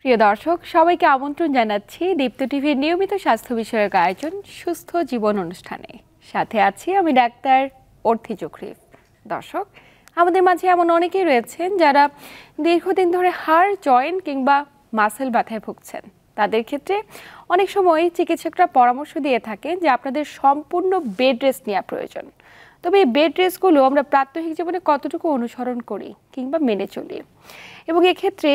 প্রিয় দর্শক, সবাইকে আমন্ত্রণ জানাচ্ছি দীপ্ত টিভির নিয়মিত স্বাস্থ্য বিষয়ক আয়োজন সুস্থ জীবন অনুষ্ঠানে। সাথে আছি আমি ডাক্তার অর্থি চক্রীফ। দর্শক, আমাদের মাঝে এমন অনেকেই রয়েছেন যারা দীর্ঘদিন ধরে হাড়, জয়েন্ট কিংবা মাসেল ব্যথায় ভুগছেন। তাদের ক্ষেত্রে অনেক সময় চিকিৎসকরা পরামর্শ দিয়ে থাকেন যে আপনাদের সম্পূর্ণ বেড রেস্ট নেওয়া প্রয়োজন। তবে এই বেড রেস্টগুলো আমরা প্রাত্যহিক জীবনে কতটুকু অনুসরণ করি কিংবা মেনে চলি, এবং এক্ষেত্রে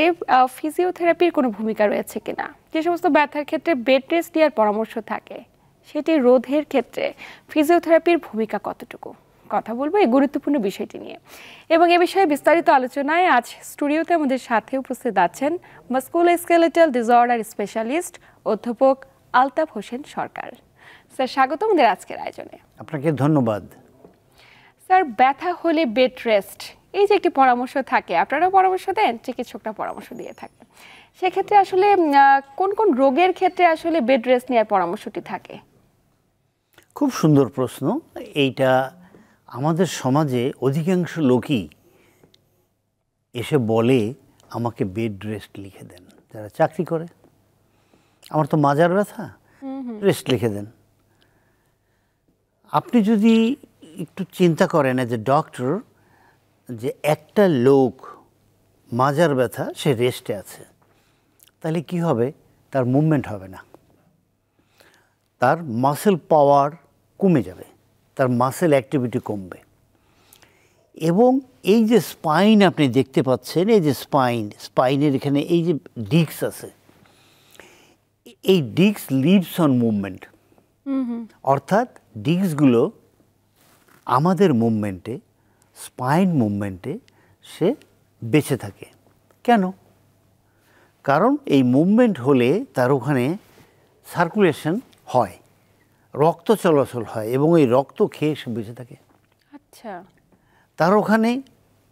ফিজিওথেরাপির কোনো ভূমিকা রয়েছে কিনা, যে সমস্ত ব্যথার ক্ষেত্রে বেড রেস্ট নেওয়ার পরামর্শ থাকে সেটি রোধের ক্ষেত্রে ফিজিওথেরাপির ভূমিকা কতটুকু, কথা বলবো এই গুরুত্বপূর্ণ বিষয়টি নিয়ে। এবং এ বিষয়ে বিস্তারিত আলোচনায় আজ স্টুডিওতে আমাদের সাথে উপস্থিত আছেন মাস্কুলোস্কেলেটাল ডিসঅর্ডার স্পেশালিস্ট অধ্যাপক আলতাফ হোসেন সরকার। স্যার, স্বাগত আমাদের আজকের আয়োজনে। আপনাকে ধন্যবাদ। স্যার, ব্যথা হলে বেড রেস্ট, এই যে একটি পরামর্শ থাকে, আপনারা পরামর্শ দেন, চিকিৎসকরা পরামর্শ দিয়ে থাকে, সেক্ষেত্রে আসলে কোন কোন রোগের ক্ষেত্রে আসলে বেড রেস্ট নেওয়ার পরামর্শটি থাকে? খুব সুন্দর প্রশ্ন। এইটা আমাদের সমাজে অধিকাংশ লোকই এসে বলে আমাকে বেড রেস্ট লিখে দেন। যারা চাকরি করে, আমার তো মাজার ব্যথা, রেস্ট লিখে দেন। আপনি যদি একটু চিন্তা করেন এজ এ ডক্টর, যে একটা লোক মাজার ব্যথা, সে রেস্টে আছে, তাহলে কি হবে? তার মুভমেন্ট হবে না, তার মাসেল পাওয়ার কমে যাবে, তার মাসেল অ্যাক্টিভিটি কমবে। এবং এই যে স্পাইন আপনি দেখতে পাচ্ছেন, এই যে স্পাইনের এখানে এই যে ডিস্ক আছে, এই ডিস্ক লিভস অন মুভমেন্ট। অর্থাৎ ডিস্কগুলো আমাদের মুভমেন্টে, স্পাইন মুভমেন্টে সে বেঁচে থাকে। কেন? কারণ এই মুভমেন্ট হলে তার ওখানে সার্কুলেশন হয়, রক্ত চলাচল হয়, এবং এই রক্ত খেয়ে সে বেঁচে থাকে। আচ্ছা। তার ওখানে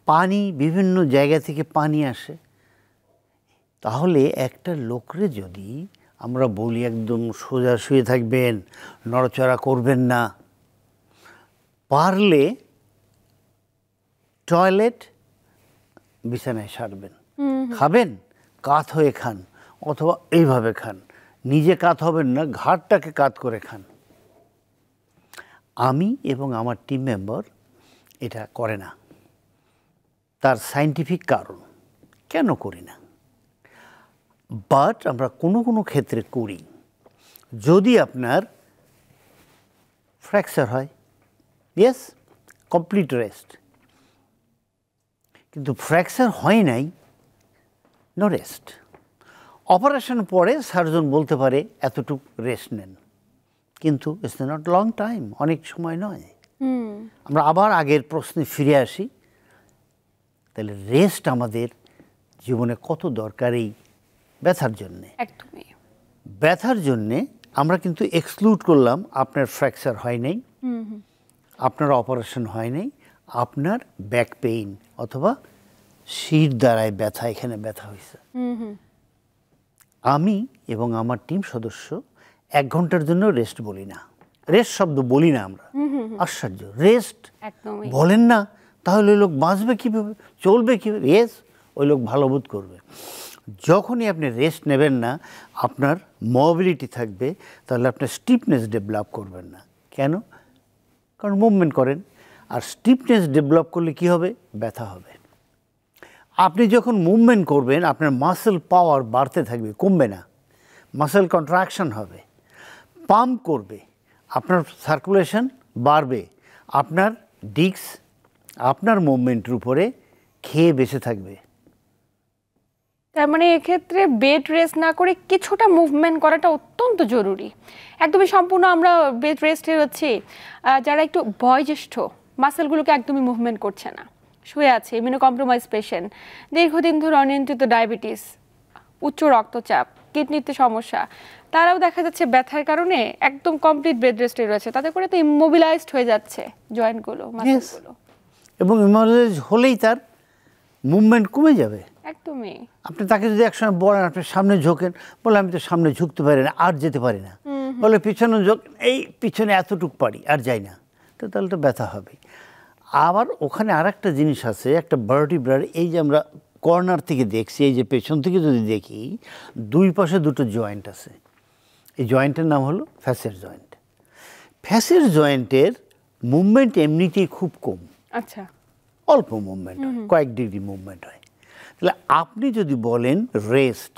পানি, বিভিন্ন জায়গা থেকে পানি আসে। তাহলে একটা লোকরে যদি আমরা বলি একদম সোজা শুয়ে থাকবেন, নড়াচড়া করবেন না, পারলে টয়লেট বিছানায় সারবেন, খাবেন কাত হয়ে খান, অথবা এইভাবে খান, নিজে কাত হবেন না, ঘাড়টাকে কাত করে খান। আমি এবং আমার টিম মেম্বার এটা করে না। তার সায়েন্টিফিক কারণ, কেন করি না, বাট আমরা কোনো কোনো ক্ষেত্রে করি। যদি আপনার ফ্র্যাকচার হয়, ইয়েস, কমপ্লিট রেস্ট। কিন্তু ফ্র্যাকচার হয় নাই, নো রেস্ট। অপারেশন পরে সার্জন বলতে পারে এতটুকু রেস্ট নেন, কিন্তু ইটস নট লং টাইম, অনেক সময় নয়। আমরা আবার আগের প্রশ্নে ফিরে আসি, তাহলে রেস্ট আমাদের জীবনে কত দরকার এই ব্যথার জন্যে। ব্যথার জন্যে আমরা কিন্তু এক্সক্লুড করলাম আপনার ফ্র্যাকচার হয় নাই, আপনার অপারেশন হয় নাই, আপনার ব্যাক পেইন অথবা শির দ্বারায় ব্যথা, এখানে ব্যথা হয়েছে। আমি এবং আমার টিম সদস্য 1 ঘন্টার জন্য রেস্ট বলি না, রেস্ট শব্দ বলি না আমরা। আশ্চর্য, রেস্ট বলেন না, তাহলে ওই লোক বাঁচবে কীভাবে, চলবে কীভাবে? ইয়েস, ওই লোক ভালো বোধ করবে। যখনই আপনি রেস্ট নেবেন না, আপনার মোবিলিটি থাকবে, তাহলে আপনার স্টিফনেস ডেভেলপ করবেন না। কেন? কারণ মুভমেন্ট করেন, আর স্টিফনেস ডেভেলপ করলে কি হবে? ব্যথা হবে। আপনি যখন মুভমেন্ট করবেন, আপনার মাসেল পাওয়ার বাড়তে থাকবে, কমবে না। মাসেল কন্ট্রাকশন হবে, পাম্প করবে, আপনার সার্কুলেশন বাড়বে, আপনার ডিস্ক আপনার মুভমেন্টের উপরে খেয়ে বেঁচে থাকবে। তার মানে এক্ষেত্রে বেড রেস্ট না করে কিছুটা মুভমেন্ট করাটা অত্যন্ত জরুরি। একদমই সম্পূর্ণ আমরা বেড রেস্টে হচ্ছে যারা একটু বয়োজ্যেষ্ঠ, মাসেলগুলোকে একদমই মুভমেন্ট করছে না, শুয়ে আছে, ইমিউনো কম্প্রোমাইজ পেশেন্ট, দীর্ঘদিন ধরে অনিয়ন্ত্রিত ডায়াবেটিস, উচ্চ রক্তচাপ, কিডনিতে সমস্যা, তারাও দেখা যাচ্ছে ব্যথার কারণে একদম কমপ্লিট বেড রেস্টে রয়েছে। তাতে করে তো ইমোবিলাইজড হয়ে যাচ্ছে জয়েন্টগুলো, মাসেলগুলো, এবং ইমোবিলাইজ হলেই তার মুভমেন্ট কমে যাবে। একদমই। আপনি তাকে যদি একসময় বলেন আপনি সামনে ঝোঁকেন, বলে আমি তো সামনে ঝুঁকতে পারি না, আর যেতে পারি না, বলে পিছনে এই পিছনে এতটুক পারি আর যাই না, তো তাহলে তো ব্যথা হবে। আবার ওখানে আর একটা জিনিস আছে, একটা ভার্টিব্রার, এই যে আমরা কর্নার থেকে দেখছি, এই যে পেছন থেকে যদি দেখি, দুই পাশে দুটো জয়েন্ট আছে। এই জয়েন্টের নাম হলো ফ্যাসিয়ার জয়েন্ট। ফ্যাসিয়ার জয়েন্টের মুভমেন্ট এমনিতেই খুব কম, আচ্ছা, অল্প মুভমেন্ট হয়, কয়েক ডিগ্রি মুভমেন্ট হয়। তাহলে আপনি যদি বলেন রেস্ট,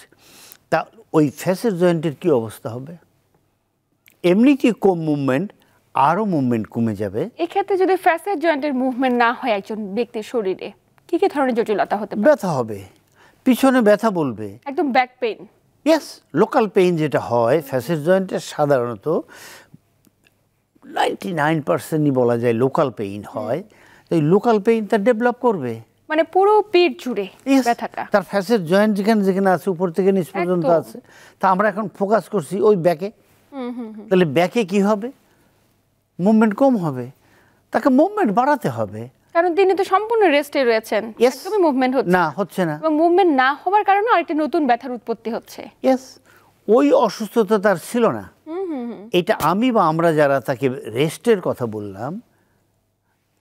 তা ওই ফ্যাসিয়ার জয়েন্টের কী অবস্থা হবে? এমনিতেই কম মুভমেন্ট, আরও মুভমেন্ট কমে যাবে। এক্ষেত্রে যদি ফ্যাসিয়ার জয়েন্টের মুভমেন্ট না হয় একজন ব্যক্তির শরীরে, কি কি ধরনের জটিলতা হতে পারে? ব্যথা হবে, পিছনে ব্যথা বলবে, একদম back pain. Yes, local pain যেটা হয় ফ্যাসিয়ার জয়েন্টের সাধারণত 99%ই বলা যায় লোকাল পেইন হয়। এই লোকাল পেইনটা ডেভেলপ করবে, মানে পুরো পিঠ জুড়ে Yes, ব্যথাটা। তার ফ্যাসিয়ার জয়েন্ট যেখানে যেখানে আছে উপর থেকে নিচ পর্যন্ত একদম। আছে। তা আমরা এখন ফোকাস করছি ওই ব্যাকে। তাহলে ব্যাকে কি হবে? মুভমেন্ট কম হবে, তাকে মুভমেন্ট বাড়াতে হবে। কারণ তিনি তো সম্পূর্ণ রেস্টে রয়েছেন, Yes, একদমই মুভমেন্ট হচ্ছে না, হচ্ছে না। এবং মুভমেন্ট না হওয়ার কারণে আরেকটি নতুন ব্যথার উৎপত্তি হচ্ছে। ইয়েস, ওই অসুস্থতা তার ছিল না। এটা আমি বা আমরা যারা তাকে রেস্টের কথা বললাম,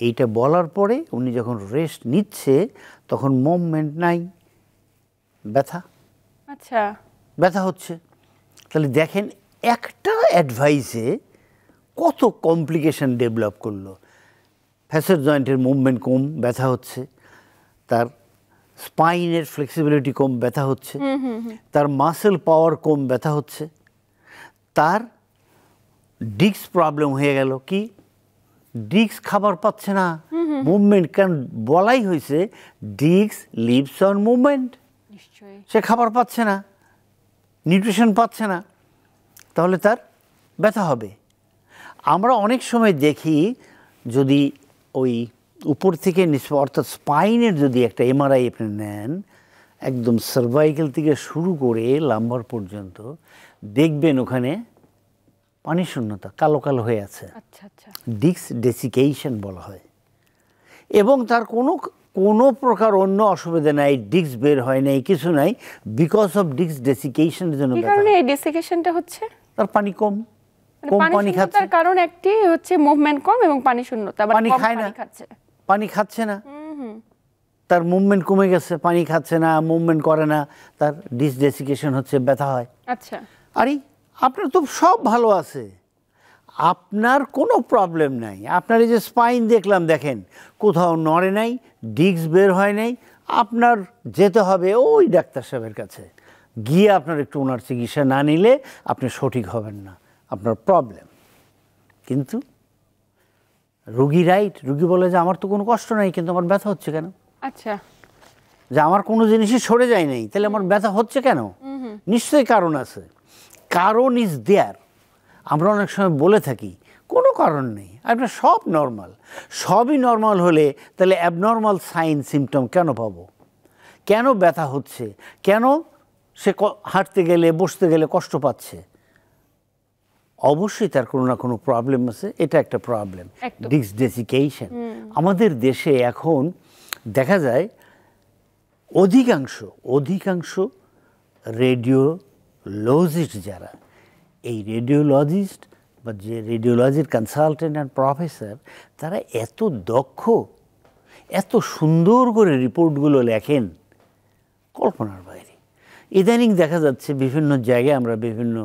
এইটা বলার পরে উনি যখন রেস্ট নিচ্ছে তখন মুভমেন্ট নাই, ব্যথা আচ্ছা, ব্যথা হচ্ছে। তাহলে দেখেন একটা অ্যাডভাইসে কত কমপ্লিকেশন ডেভেলপ করলো। ফ্যাসিয়ার জয়েন্টের মুভমেন্ট কম, ব্যথা হচ্ছে। তার স্পাইনের ফ্লেক্সিবিলিটি কম, ব্যথা হচ্ছে। তার মাসেল পাওয়ার কম, ব্যথা হচ্ছে। তার ডিস্ক প্রবলেম হয়ে গেল, কি ডিস্ক খাবার পাচ্ছে না, মুভমেন্ট, কারণ বলাই হয়েছে ডিস্ক লিভস অন মুভমেন্ট। নিশ্চয়ই। সে খাবার পাচ্ছে না, নিউট্রিশন পাচ্ছে না, তাহলে তার ব্যথা হবে। আমরা অনেক সময় দেখি যদি ওই উপর থেকে নিচে অর্থাৎ স্পাইনের যদি একটা এমআরআই আপনি নেন, একদম সার্ভাইকেল থেকে শুরু করে লাম্বার পর্যন্ত দেখবেন ওখানে পানি শূন্যতা, কালো কালো হয়ে আছে। আচ্ছা আচ্ছা, ডিস্ক ডেসিকেশন বলা হয়। এবং তার কোনো প্রকার অন্য অসুবিধা নাই, ডিস্ক বের হয় নাই, কিছু নাই, বিকজ অফ ডিস্ক ডেসিকেশনের জন্য কি ব্যথা। কারণে এই ডেসিকেশনটা হচ্ছে? তার পানি কম, মানে কম পানি পানি খাচ্ছে, শূন্যতার কারণ একটি হচ্ছে মুভমেন্ট কম এবং পানি শূন্যতা, মানে পানি কম খায় না, পানি খাচ্ছে। পানি খাচ্ছে না, তার মুভমেন্ট কমে গেছে, পানি খাচ্ছে না, মুভমেন্ট করে না, তার ডিস্ক ডেসিকেশন হচ্ছে, ব্যথা হয়। আচ্ছা, আরে আপনার তো সব ভালো আছে, আপনার কোনো প্রবলেম নাই, আপনার এই যে স্পাইন দেখলাম, দেখেন কোথাও নড়ে নাই, ডিস্ক বের হয় নাই, আপনার যেতে হবে ওই ডাক্তার সাহেবের কাছে, গিয়ে আপনার একটু ওনার চিকিৎসা না নিলে আপনি সঠিক হবেন না, আপনার প্রবলেম। কিন্তু রুগী রাইট, রুগী বলে যে আমার তো কোনো কষ্ট নাই, কিন্তু আমার ব্যথা হচ্ছে কেন? আচ্ছা, যে আমার কোনো জিনিসই সরে যায় নাই, তাহলে আমার ব্যথা হচ্ছে কেন? নিশ্চয়ই কারণ আছে, কারণ ইজ দেয়ার। আমরা অনেক সময় বলে থাকি কোনো কারণ নেই, আপনার সব নর্মাল। সবই নর্মাল হলে তাহলে অ্যাবনর্মাল সাইন সিমটম কেন পাবো? কেন ব্যথা হচ্ছে? কেন সে হাঁটতে গেলে বসতে গেলে কষ্ট পাচ্ছে? অবশ্যই তার কোনো না কোনো প্রবলেম আছে, এটা একটা প্রবলেম, একদম। Disk desiccation. আমাদের দেশে এখন দেখা যায় অধিকাংশ রেডিওলজিস্ট যারা, এই রেডিওলজিস্ট বা যে রেডিওলজির কনসালটেন্ট অ্যান্ড প্রফেসর, তারা এত দক্ষ, এত সুন্দর করে রিপোর্টগুলো লেখেন, কল্পনার বাইরে। ইদানিং দেখা যাচ্ছে বিভিন্ন জায়গায় আমরা বিভিন্ন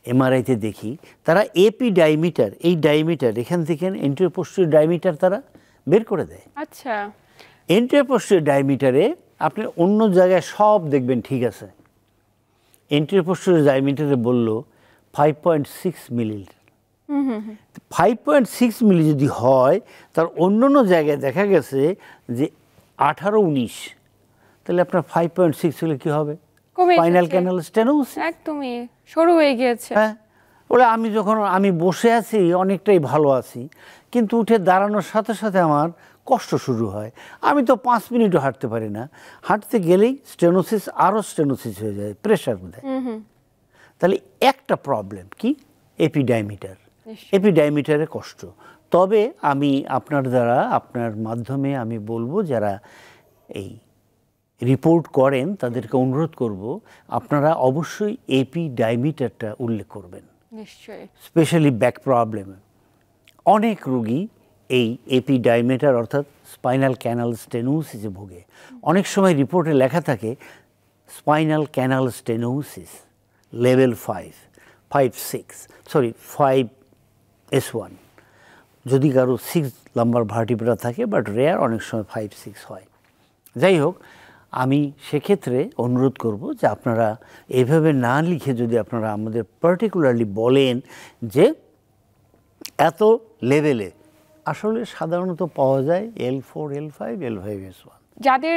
এমআরআইতে দেখি তারা এপি ডায়ামিটার, এই ডায়ামিটার এখান থেকে এন্টেরিয়র পোস্টেরিয়র ডায়ামিটার তারা বের করে দেয়। আচ্ছা, এন্টেরিয়র পোস্টেরিয়র ডায়ামিটারে আপনি অন্য জায়গায় সব দেখবেন ঠিক আছে, এন্টেরিয়র পোস্টেরিয়র ডায়ামিটারে বললো 5.6 মিলিলিটার। 5.6 মিলি যদি হয়, তার অন্য জায়গায় দেখা গেছে যে 18-19, তাহলে আপনার 5.6 হলে কি হবে? কমে স্পাইনাল এসেছে। Canal stenosis. একদমই সরু হয়ে গিয়েছে। হ্যাঁ, ওরা আমি বসে আছি অনেকটাই ভালো আছি, কিন্তু উঠে দাঁড়ানোর সাথে সাথে আমার কষ্ট শুরু হয়, আমি তো 5 মিনিটও হাঁটতে পারি না, হাঁটতে গেলেই স্টেনোসিস, আরও স্টেনোসিস হয়ে যায়, প্রেশার দেয়। তাহলে একটা প্রবলেম কি? এপিডায়ামিটার, এপিডায়ামিটারে কষ্ট। তবে আমি আপনার দ্বারা, আপনার মাধ্যমে আমি বলবো যারা এই রিপোর্ট করেন তাদেরকে অনুরোধ করব আপনারা অবশ্যই এপিডায়ামিটারটা উল্লেখ করবেন। নিশ্চয়ই। Specially back problem. অনেক রোগী এই এপিডাইমেটার অর্থাৎ স্পাইনাল ক্যানাল স্টেনোসিসে ভোগে। অনেক সময় রিপোর্টে লেখা থাকে spinal canal stenosis level 5S1, যদি কারো 6 নাম্বার ভার্টিব্রা থাকে, বাট রেয়ার, অনেক সময় 5-6 হয়। যাই হোক, আমি সেক্ষেত্রে অনুরোধ করব যে আপনারা এইভাবে না লিখে যদি আপনারা আমাদের পার্টিকুলারলি বলেন যে এত লেভেলে, আসলে সাধারণত পাওয়া যায় L4, L5, L5S1। যাদের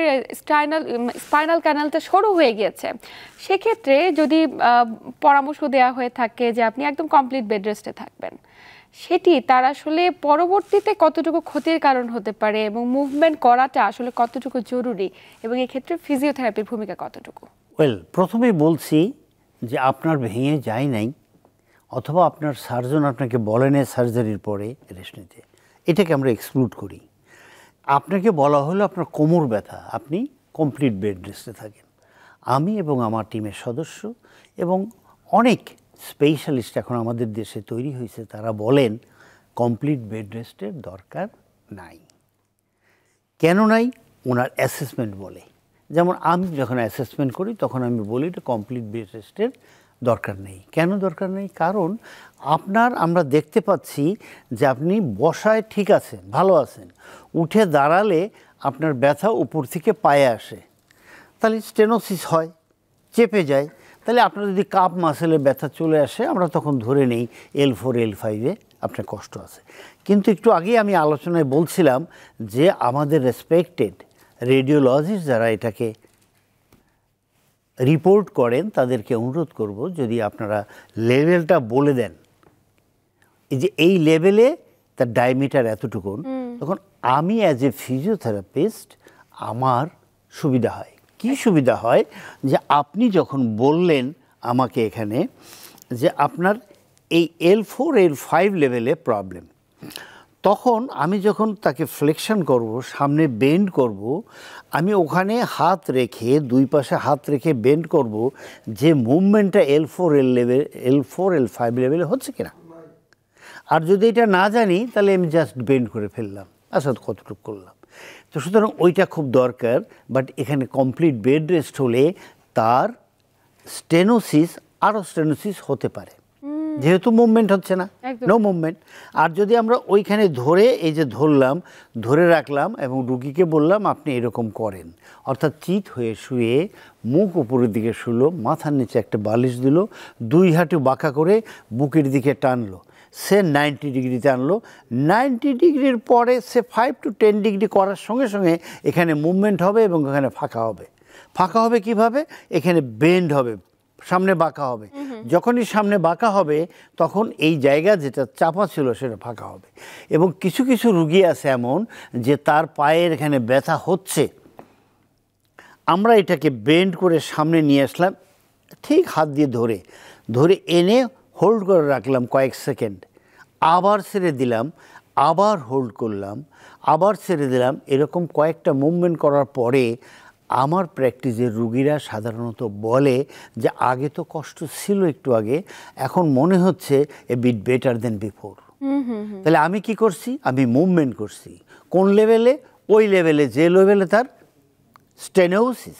স্পাইনাল ক্যানালটা সরু হয়ে গিয়েছে, সেক্ষেত্রে যদি পরামর্শ দেওয়া হয়ে থাকে যে আপনি একদম কমপ্লিট বেড রেস্টে থাকবেন, সেটি তার আসলে পরবর্তীতে কতটুকু ক্ষতির কারণ হতে পারে এবং মুভমেন্ট করাটা আসলে কতটুকু জরুরি, এবং এক্ষেত্রে ফিজিওথেরাপির ভূমিকা কতটুকু? প্রথমেই বলছি যে আপনার ভেঙে যায় নাই, অথবা আপনার সার্জন আপনাকে বলেন সার্জারির পরে রেস্ট নিতে, এটাকে আমরা এক্সক্লুড করি। আপনাকে বলা হলো আপনার কোমর ব্যথা, আপনি কমপ্লিট বেড রেস্টে থাকেন। আমি এবং আমার টিমের সদস্য এবং অনেক স্পেশালিস্ট এখন আমাদের দেশে তৈরি হয়েছে, তারা বলেন কমপ্লিট বেড রেস্টের দরকার নাই। কেন নাই? ওনার অ্যাসেসমেন্ট বলে। যেমন আমি যখন অ্যাসেসমেন্ট করি তখন আমি বলি এটা কমপ্লিট বেড রেস্টের দরকার নেই। কেন দরকার নেই? কারণ আমরা দেখতে পাচ্ছি যে আপনি বসায় ঠিক আছেন, ভালো আছেন, উঠে দাঁড়ালে আপনার ব্যথা উপর থেকে পায়ে আসে, তাহলে স্টেনোসিস হয়, চেপে যায়। তাহলে আপনার যদি কাপ মাসেলে ব্যথা চলে আসে, আমরা তখন ধরে নেই L4, L5-এ আপনার কষ্ট আছে। কিন্তু একটু আগে আমি আলোচনায় বলছিলাম যে আমাদের রেসপেক্টেড রেডিওলজিস্ট যারা এটাকে রিপোর্ট করেন, তাদেরকে অনুরোধ করব যদি আপনারা লেভেলটা বলে দেন, এই লেভেলে তার ডায়ামিটার এতটুকুন, তখন আমি অ্যাজ এ ফিজিওথেরাপিস্ট আমার সুবিধা হয়। কি সুবিধা হয়? যে আপনি যখন বললেন আমাকে এখানে যে আপনার এই L4, L5 লেভেলে প্রবলেম, তখন আমি যখন তাকে ফ্লেকশন করব, সামনে বেন্ড করব, আমি ওখানে হাত রেখে, দুই পাশে হাত রেখে বেন্ড করব, যে মুভমেন্টটা L4, L5 লেভেলে হচ্ছে কিনা। আর যদি এটা না জানি, তাহলে আমি জাস্ট বেন্ড করে ফেললাম, আসলে কতটুকু করলাম। তো সুতরাং ওইটা খুব দরকার। বাট এখানে কমপ্লিট বেড রেস্ট হলে তার আরও স্টেনোসিস হতে পারে, যেহেতু মুভমেন্ট হচ্ছে না, নো মুভমেন্ট। আর যদি আমরা ওইখানে ধরে, এই যে ধরে রাখলাম এবং রুগীকে বললাম আপনি এরকম করেন, অর্থাৎ চিত হয়ে শুয়ে মুখ উপরের দিকে শুলো, মাথার নিচে একটা বালিশ দিল, দুই হাঁটু বাঁকা করে বুকের দিকে টানলো, সে 90 ডিগ্রিতে আনলো। 90 ডিগ্রির পরে সে 5 to 10 ডিগ্রি করার সঙ্গে সঙ্গে এখানে মুভমেন্ট হবে এবং এখানে ফাঁকা হবে। ফাঁকা হবে কিভাবে? এখানে বেন্ড হবে, সামনে বাঁকা হবে। যখনই সামনে বাঁকা হবে, তখন এই জায়গা যেটা চাপা ছিল সেটা ফাঁকা হবে। এবং কিছু কিছু রুগী আছে এমন যে তার পায়ের এখানে ব্যথা হচ্ছে, আমরা এটাকে বেন্ড করে সামনে নিয়ে আসলাম, ঠিক হাত দিয়ে ধরে এনে হোল্ড করে রাখলাম কয়েক সেকেন্ড, আবার ছেড়ে দিলাম, আবার হোল্ড করলাম, আবার ছেড়ে দিলাম। এরকম কয়েকটা মুভমেন্ট করার পরে আমার প্র্যাকটিসের রুগীরা সাধারণত বলে যে আগে তো কষ্ট ছিল একটু আগে, এখন মনে হচ্ছে a bit better than before. তাহলে আমি কি করছি? আমি মুভমেন্ট করছি। কোন লেভেলে? ওই লেভেলে যে লেভেলে তার স্টেনোসিস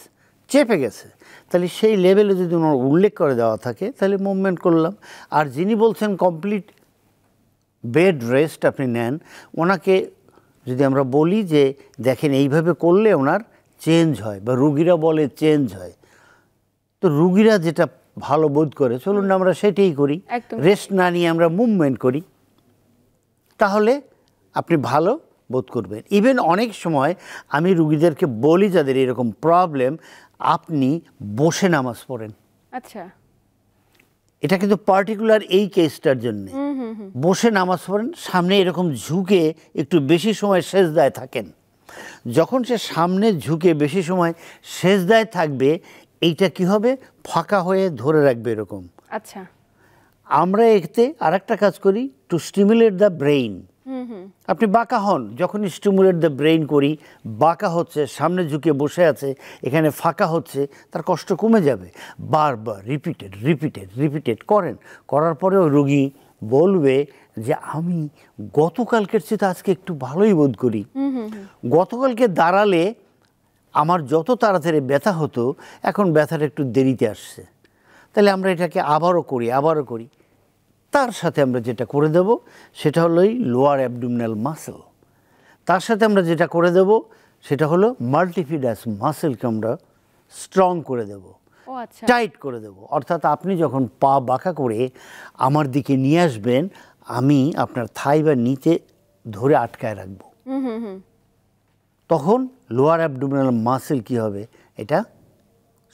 চেপে গেছে, তাহলে সেই লেভেলে যদি ওনার উল্লেখ করে দেওয়া থাকে, তাহলে মুভমেন্ট করলাম। আর যিনি বলছেন কমপ্লিট বেড রেস্ট আপনি নেন, ওনাকে যদি আমরা বলি যে দেখেন এইভাবে করলে ওনার চেঞ্জ হয়, বা রুগীরা বলে চেঞ্জ হয়, তো রুগীরা যেটা ভালো বোধ করে, চলুন না আমরা সেটাই করি, রেস্ট না নিয়ে আমরা মুভমেন্ট করি, তাহলে আপনি ভালো বোধ করবেন। ইভেন অনেক সময় আমি রুগীদেরকে বলি যাদের এরকম প্রবলেম, আপনি বসে নামাজ পড়েন। আচ্ছা, এটা কিন্তু পার্টিকুলার এই কেসটার জন্য। বসে নামাজ পড়েন, সামনে এরকম ঝুঁকে একটু বেশি সময় সেজদায় থাকেন। যখন সে সামনে ঝুঁকে বেশি সময় সেজদায় থাকবে, এইটা কি হবে? ফাঁকা হয়ে ধরে রাখবে এরকম। আচ্ছা, আমরা এতে আরেকটা কাজ করি, টু স্টিমুলেট দ্য ব্রেইন। আপনি বাঁকা হন, যখন স্টিমুলেট দ্য ব্রেইন করি, বাঁকা হচ্ছে, সামনে ঝুঁকে বসে আছে, এখানে ফাঁকা হচ্ছে, তার কষ্ট কমে যাবে। বারবার রিপিটেড করেন, করার পরেও রোগী বলবে যে আমি গতকালকের চেয়ে আজকে একটু ভালোই বোধ করি। গতকালকে দাঁড়ালে আমার যত তাড়াতাড়ি ব্যথা হতো, এখন ব্যথাটা একটু দেরিতে আসছে। তাহলে আমরা এটাকে আবারও করি। তার সাথে আমরা যেটা করে দেব সেটা হলো এই লোয়ার অ্যাবডোমিনাল মাসেল। তার সাথে আমরা যেটা করে দেব সেটা হলো মাল্টিফিডাস মাসেলকে আমরা স্ট্রং করে দেব, টাইট করে দেব। অর্থাৎ আপনি যখন পা বাঁকা করে আমার দিকে নিয়ে আসবেন, আমি আপনার থাই বা নিচে ধরে আটকায় রাখবো। তখন লোয়ার অ্যাবডোমিনাল মাসেল কি হবে, এটা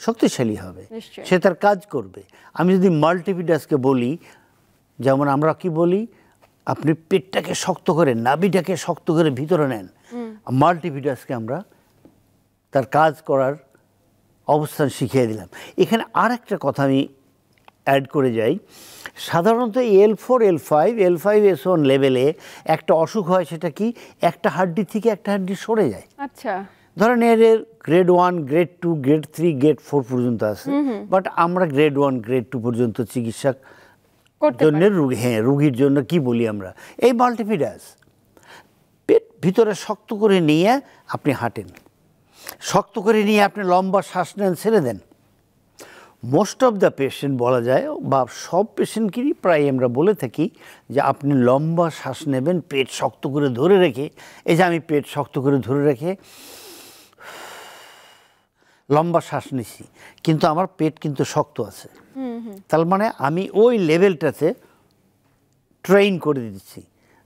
শক্তিশালী হবে, সে তার কাজ করবে। আমি যদি মাল্টিফিডাসকে বলি, যেমন আমরা কি বলি, আপনি পেটটাকে শক্ত করে, নাভিটাকে শক্ত করে ভিতরে নেন, মাল্টিফিডাসকে আমরা তার কাজ করার অবস্থান শিখিয়ে দিলাম। এখানে আর একটা কথা আমি অ্যাড করে যাই। সাধারণত L4, L5, L5S1 লেভেলে একটা অসুখ হয়, সেটা কি, একটা হাড্ডি থেকে একটা হাড্ডি সরে যায়। আচ্ছা, ধরেন এর গ্রেড 1, গ্রেড 2, গ্রেড 3, গ্রেড 4 পর্যন্ত আছে, বাট আমরা গ্রেড 1, গ্রেড 2 পর্যন্ত চিকিৎসা জন্য রুগীর জন্য কি বলি আমরা, এই মাল্টিফিডাস পেট ভিতরে শক্ত করে নিয়ে আপনি হাঁটেন, শক্ত করে নিয়ে আপনি লম্বা শ্বাস নেন, ছেড়ে দেন। মোস্ট অফ দ্য পেশেন্ট বলা যায়, বা সব পেশেন্টকেই প্রায় আমরা বলে থাকি যে আপনি লম্বা শ্বাস নেবেন পেট শক্ত করে ধরে রেখে। এই যে আমি পেট শক্ত করে ধরে রেখে লম্বা শ্বাস নিছি, কিন্তু আমার পেট কিন্তু শক্ত আছে। তার মানে আমি ওই লেভেলটাতে ট্রেন করে দিচ্ছি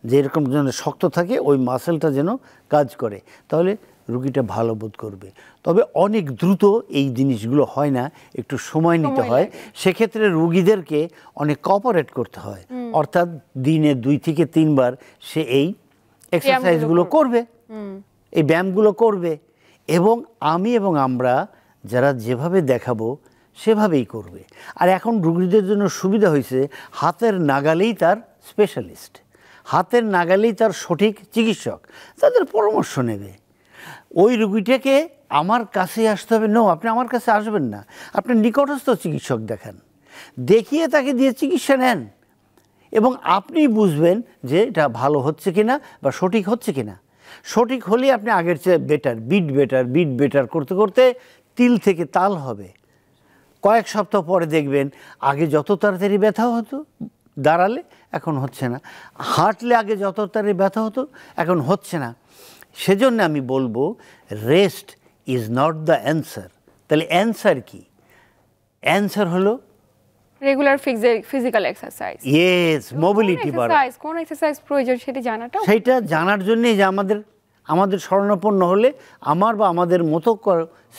যে এরকম যেন শক্ত থাকে, ওই মাসেলটা যেন কাজ করে, তাহলে রুগীটা ভালো বোধ করবে। তবে অনেক দ্রুত এই জিনিসগুলো হয় না, একটু সময় নিতে হয়। সেক্ষেত্রে রুগীদেরকে অনেক কোঅপারেট করতে হয়, অর্থাৎ দিনে 2 থেকে 3 বার সে এই এক্সারসাইজগুলো করবে, এই ব্যায়ামগুলো করবে, এবং আমরা যারা যেভাবে দেখাবো সেভাবেই করবে। আর এখন রুগীদের জন্য সুবিধা হয়েছে, হাতের নাগালেই তার স্পেশালিস্ট, হাতের নাগালেই তার সঠিক চিকিৎসক, তাদের পরামর্শ নেবে। ওই রুগীটাকে আমার কাছে আসতে হবে, আপনি আমার কাছে আসবেন না, আপনি নিকটস্থ চিকিৎসক দেখান, দেখিয়ে তাকে দিয়ে চিকিৎসা নেন, এবং আপনি বুঝবেন যে এটা ভালো হচ্ছে কিনা বা সঠিক হচ্ছে কিনা। সঠিক হলে আপনি আগের চেয়ে বিট বেটার করতে করতে তিল থেকে তাল হবে। কয়েক সপ্তাহ পরে দেখবেন আগে যত তাড়াতাড়ি ব্যথা হতো দাঁড়ালে, এখন হচ্ছে না। হাঁটলে আগে যত তাড়াতাড়ি ব্যথা হতো, এখন হচ্ছে না। সেজন্য আমি বলবো rest is not the answer. তাহলে অ্যান্সার কি? অ্যান্সার হলো regular physical exercise. Yes, mobility বাড়ানো। কোন এক্সারসাইজ প্রয়োজন সেটা জানার জন্যই যে আমাদের শরণাপন্ন হলে, আমাদের মতো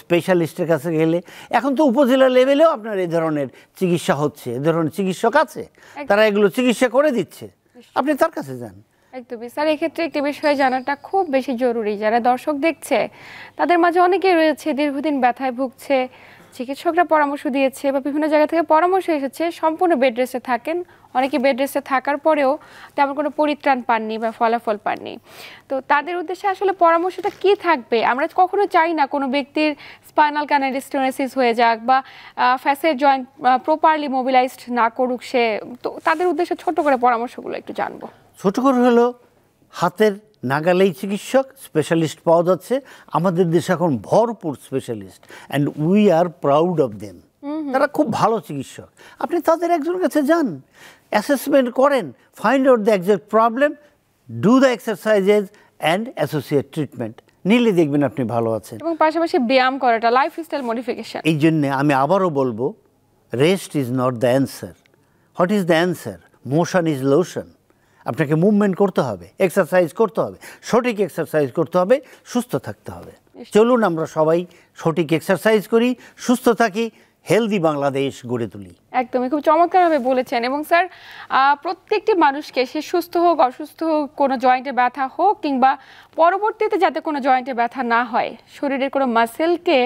স্পেশালিস্টের কাছে গেলে, এখন তো উপজেলা লেভেলেও আপনার এই ধরনের চিকিৎসা হচ্ছে, এ ধরনের চিকিৎসক আছে, তারা এগুলো চিকিৎসা করে দিচ্ছে, আপনি তার কাছে যান। একদমই স্যার, এক্ষেত্রে একটি বিষয় জানাটা খুব বেশি জরুরি। যারা দর্শক দেখছে তাদের মাঝে অনেকেই রয়েছে দীর্ঘদিন ব্যথায় ভুগছে, চিকিৎসকরা পরামর্শ দিয়েছে বা বিভিন্ন জায়গা থেকে পরামর্শ এসেছে, সম্পূর্ণ বেড রেস্টে থাকেন, অনেকে বেড রেস্টে থাকার পরেও তেমন কোনো পরিত্রাণ পাননি বা ফলাফল পাননি। তো তাদের উদ্দেশ্যে আসলে পরামর্শটা কি থাকবে? আমরা কখনো চাই না কোনো ব্যক্তির স্পাইনাল ক্যানাল স্টেনোসিস হয়ে যাক বা ফ্যাসেট জয়েন্ট প্রপারলি মোবিলাইজড না করুক সে। তো তাদের উদ্দেশ্যে ছোট করে পরামর্শগুলো একটু জানবো। ছোট করে হলো, হাতের নাগালেই চিকিৎসক, স্পেশালিস্ট পাওয়া যাচ্ছে। আমাদের দেশে এখন ভরপুর specialist, and we are proud of them. তারা খুব ভালো চিকিৎসক। আপনি তাদের একজনের কাছে যান, অ্যাসেসমেন্ট করেন, find out the exact problem, do the exercises and associate treatment নিলে দেখবেন আপনি ভালো আছেন। এবং পাশাপাশি ব্যায়াম করাটা, লাইফস্টাইল মডিফিকেশন। এই জন্যে আমি আবারও বলবো, rest is not the answer. What is the answer? Motion is lotion. আপনাকে মুভমেন্ট করতে হবে, এক্সারসাইজ করতে হবে, সঠিক এক্সারসাইজ করতে হবে, সুস্থ থাকতে হবে। চলুন আমরা সবাই সঠিক এক্সারসাইজ করি, সুস্থ থাকি, হেলদি বাংলাদেশ গড়ে তুলি। একদমই খুব চমৎকারভাবে বলেছেন। এবং স্যার প্রত্যেকটি মানুষকে, সে সুস্থ হোক অসুস্থ হোক, কোনো জয়েন্টে ব্যথা হোক কিংবা পরবর্তীতে যাতে কোনো জয়েন্টে ব্যথা না হয়, শরীরের কোনো মাসেলকে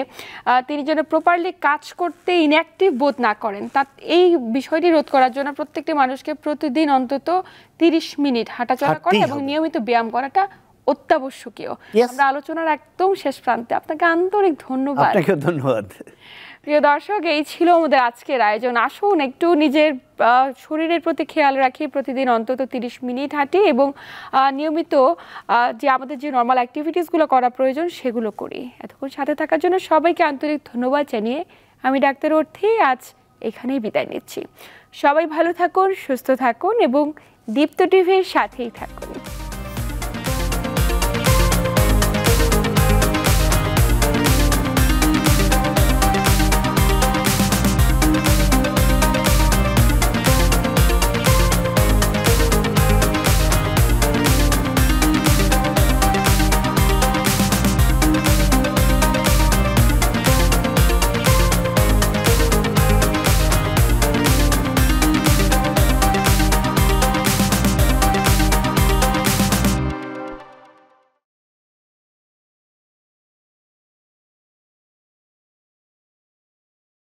তিনি যেন প্রপারলি কাজ করতে ইনঅ্যাক্টিভ বোধ না করেন, তা এই বিষয়টি রোধ করার জন্য প্রত্যেকটি মানুষকে প্রতিদিন অন্তত 30 মিনিট হাঁটাচলা করা এবং নিয়মিত ব্যায়াম করাটা অত্যাবশ্যকীয়। আমরা আলোচনার একদম শেষ প্রান্তে, আপনাকে আন্তরিক ধন্যবাদ। আপনাকে ধন্যবাদ। প্রিয় দর্শক, এই ছিল আমাদের আজকের আয়োজন। আসুন একটু নিজের শরীরের প্রতি খেয়াল রাখি, প্রতিদিন অন্তত 30 মিনিট হাঁটি এবং নিয়মিত যে আমাদের যে নর্মাল অ্যাক্টিভিটিসগুলো করা প্রয়োজন সেগুলো করি। এতক্ষণ সাথে থাকার জন্য সবাইকে আন্তরিক ধন্যবাদ জানিয়ে আমি ডাক্তার অর্থী আজ এখানেই বিদায় নিচ্ছি। সবাই ভালো থাকুন, সুস্থ থাকুন এবং দীপ্ত টিভির সাথেই থাকুন।